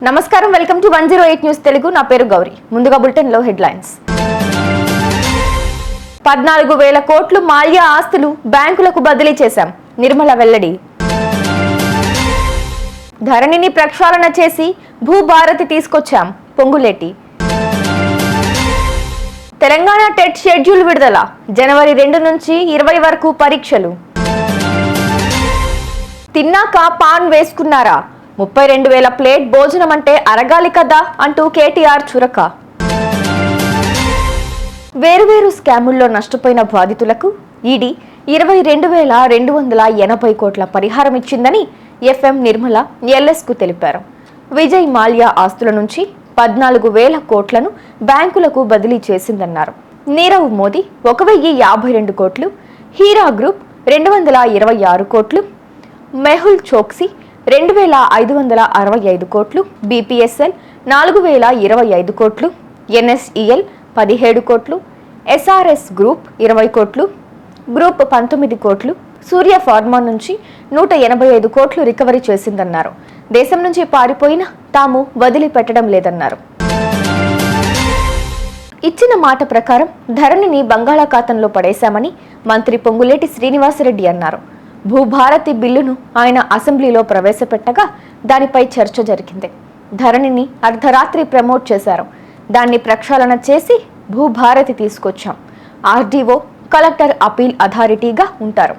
నమస్కారం welcome to 108 news Telugu నా పేరు గౌరీ ముందుగా బులెటిన్ లో హెడ్లైన్స్ 14,000 కోట్లు మాల్యా ఆస్తులు బ్యాంకులకు బదిలీ చేశాం నిర్మల వెల్లడి ధరణిని ప్రక్షాళన చేసి భూభారతి తీసుకొచ్చాం పొంగులేటి తెలంగాణ టెట్ షెడ్యూల్ విడుదల జనవరి 2 నుంచి 20 వరకు పరీక్షలు తిన్నాక పాన్ వేసుకున్నారా 32,000 ప్లేట్ భోజనం అంటే అరగాలి కదా అంటూ కేటీఆర్ చురక వేరువేరు స్కాముల్లో నష్టపోయిన బాధితులకు ఈడీ 22,280 కోట్ల పరిహారం ఇచ్చిందని ఎఫ్ఎం నిర్మల ఎల్ఎస్కు తెలిపారు. విజయ్ మాల్యా ఆస్తుల నుంచి 14,000 కోట్లను బ్యాంకులకు బదిలీ చేసిందన్నారు. నీరవ్ మోదీ 1,052 కోట్లు, హీరా గ్రూప్ 226 కోట్లు, మెహుల్ చోక్సీ 2,565 కోట్లు, బీపీఎస్ఎల్ 4,025 కోట్లు, ఎన్ఎస్ఈఎల్ 17 కోట్లు, ఎస్ఆర్ఎస్ గ్రూప్ 20 కోట్లు, గ్రూప్ 19 కోట్లు, సూర్య ఫార్మా నుంచి 185 కోట్లు రికవరీ చేసిందన్నారు. దేశం నుంచి పారిపోయినా తాము వదిలిపెట్టడం లేదన్నారు. ఇచ్చిన మాట ప్రకారం ధరణిని బంగాళాఖాతంలో పడేశామని మంత్రి పొంగులేటి శ్రీనివాసరెడ్డి అన్నారు. భూభారతి బిల్లును ఆయన అసెంబ్లీలో ప్రవేశపెట్టగా దానిపై చర్చ జరిగింది. ధరణిని అర్ధరాత్రి ప్రమోట్ చేశారు. దాన్ని ప్రక్షాళన చేసి భూభారతి తీసుకొచ్చాం. ఆర్డీఓ, కలెక్టర్ అపీల్ అథారిటీగా ఉంటారు.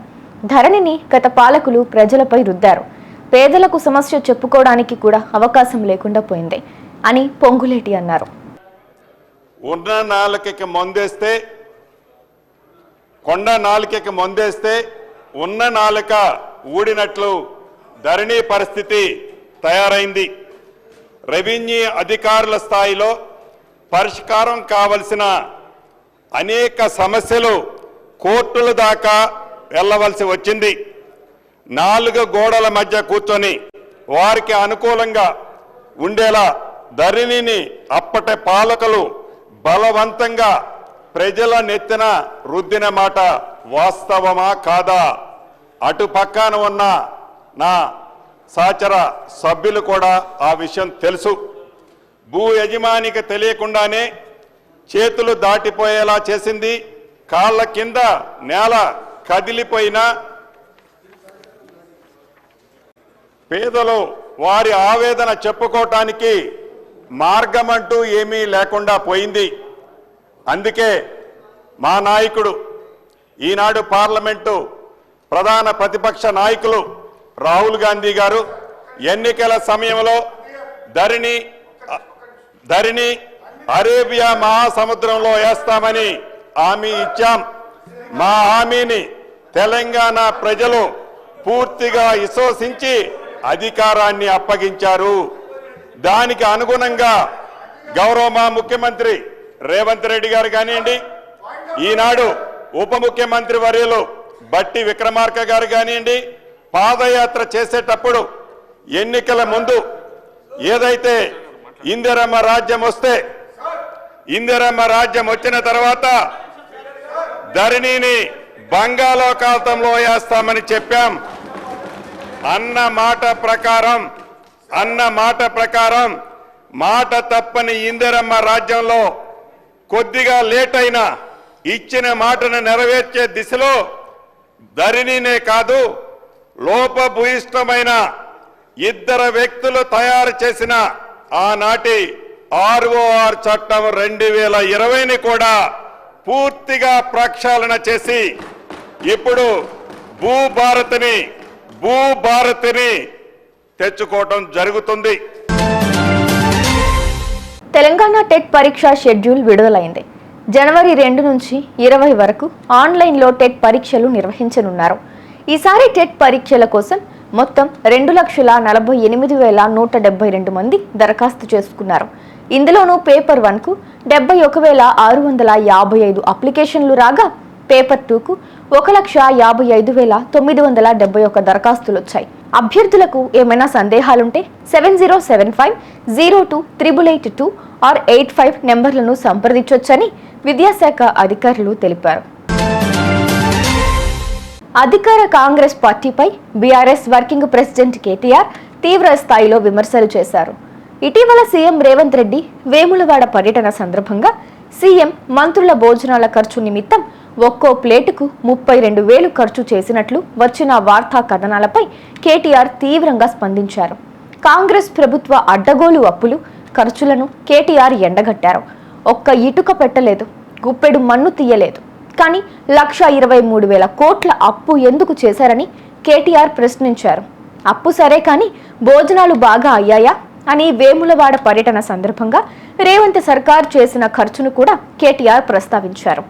ధరణిని గత పాలకులు ప్రజలపై రుద్దారు. పేదలకు సమస్య చెప్పుకోవడానికి కూడా అవకాశం లేకుండా పోయింది అని పొంగులేటి అన్నారు. ఉన్న నాలుకకి మందేస్తే కొండ నాలుకకి మందేస్తే ఉన్న నాలుక ఊడినట్లు ధరణి పరిస్థితి తయారైంది. రెవెన్యూ అధికారుల స్థాయిలో పరిష్కారం కావలసిన అనేక సమస్యలు కోర్టుల దాకా వెళ్ళవలసి వచ్చింది. 4 గోడల మధ్య కూర్చొని వారికి అనుకూలంగా ఉండేలా ధరణిని అప్పటి పాలకులు బలవంతంగా ప్రజల నెత్తిన రుద్దిన మాట వాస్తవమా కాదా? అటు పక్కన ఉన్న నా సహచర సభ్యులు కూడా ఆ విషయం తెలుసు. భూ యజమానికి తెలియకుండానే చేతులు దాటిపోయేలా చేసింది. కాళ్ళ కింద నేల కదిలిపోయినా పేదలు వారి ఆవేదన చెప్పుకోవటానికి మార్గమంటూ ఏమీ లేకుండా పోయింది. అందుకే మా నాయకుడు, ఈనాడు పార్లమెంటు ప్రధాన ప్రతిపక్ష నాయకులు రాహుల్ గాంధీ గారు ఎన్నికల సమయంలో ధరణి అరేబియా మహాసముద్రంలో వేస్తామని హామీ ఇచ్చాం. మా హామీని తెలంగాణ ప్రజలు పూర్తిగా విశ్వసించి అధికారాన్ని అప్పగించారు. దానికి అనుగుణంగా గౌరవ మా ముఖ్యమంత్రి రేవంత్ రెడ్డి గారు కానివ్వండి, ఈనాడు ఉప ముఖ్యమంత్రి వర్యులు బట్టి విక్రమార్క గారు కానివ్వండి, పాదయాత్ర చేసేటప్పుడు ఎన్నికల ముందు ఏదైతే ఇందిరమ్మ రాజ్యం వస్తే ఇందిరమ్మ రాజ్యం వచ్చిన తర్వాత ధరణిని బంగాళాఖాతంలో వేస్తామని చెప్పాం. అన్న మాట ప్రకారం మాట తప్పని ఇందిరమ్మ రాజ్యంలో కొద్దిగా లేట్ అయినా ఇచ్చిన మాటను నెరవేర్చే దిశలో ధరణినే కాదు, లోపభూయిష్టమైన 2 వ్యక్తులు తయారు చేసిన ఆనాటి ROR చట్టం 2020ని కూడా పూర్తిగా ప్రక్షాళన చేసి ఇప్పుడు భూభారతిని తెచ్చుకోవడం జరుగుతుంది. తెలంగాణ టెట్ పరీక్ష షెడ్యూల్ విడుదలైంది. జనవరి 2 నుంచి 20 వరకు ఆన్లైన్లో టెట్ పరీక్షలు నిర్వహించనున్నారు. ఈసారి టెట్ పరీక్షల కోసం మొత్తం 2,48,172 మంది దరఖాస్తు చేసుకున్నారు. ఇందులోనూ పేపర్ 1కు 71,655 అప్లికేషన్లు రాగా పేపర్ 2కు 1,55,971 దరఖాస్తులు వచ్చాయి. అభ్యర్థులకు ఏమైనా సందేహాలుంటే 7075028882 ఆర్ 85 నెంబర్లను సంప్రదించొచ్చని విద్యాశాఖ అధికారులు తెలిపారు. అధికార కాంగ్రెస్ పార్టీపై బీఆర్ఎస్ వర్కింగ్ ప్రెసిడెంట్ కేటీఆర్ తీవ్ర స్థాయిలో విమర్శలు చేశారు. ఇటీవల సీఎం రేవంత్ రెడ్డి వేములవాడ పర్యటన సందర్భంగా సీఎం మంత్రుల భోజనాల ఖర్చు నిమిత్తం ఒక్కో ప్లేటుకు 32,000 ఖర్చు చేసినట్లు వచ్చిన వార్తా కథనాలపై కేటీఆర్ తీవ్రంగా స్పందించారు. కాంగ్రెస్ ప్రభుత్వ అడ్డగోలు అప్పులు ఖర్చులను కేటీఆర్ ఎండగట్టారు. ఒక్క ఇటుక పెట్టలేదు, గుప్పెడు మన్ను తీయలేదు, కానీ 1,23,000 కోట్ల అప్పు ఎందుకు చేశారని కేటీఆర్ ప్రశ్నించారు. అప్పు సరే కానీ భోజనాలు బాగా అయ్యాయా అని వేములవాడ పర్యటన సందర్భంగా రేవంత్ సర్కార్ చేసిన ఖర్చును కూడా కేటీఆర్ ప్రస్తావించారు.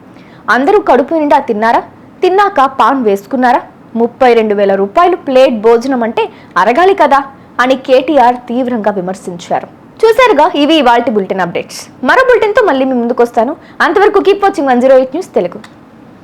అందరూ కడుపు నిండా తిన్నారా? తిన్నాక పాన్ వేసుకున్నారా? 32,000 రూపాయలు ప్లేట్ భోజనం అంటే అరగాలి కదా అని కేటీఆర్ తీవ్రంగా విమర్శించారు. చూశారుగా, ఇవి ఇవాల్టి బులెటిన్ అప్డేట్స్. మరో బులెటిన్తో మళ్ళీ మీ ముందుకు వస్తాను. అంతవరకు కీప్ వాచింగ్ 108 న్యూస్ తెలుగు.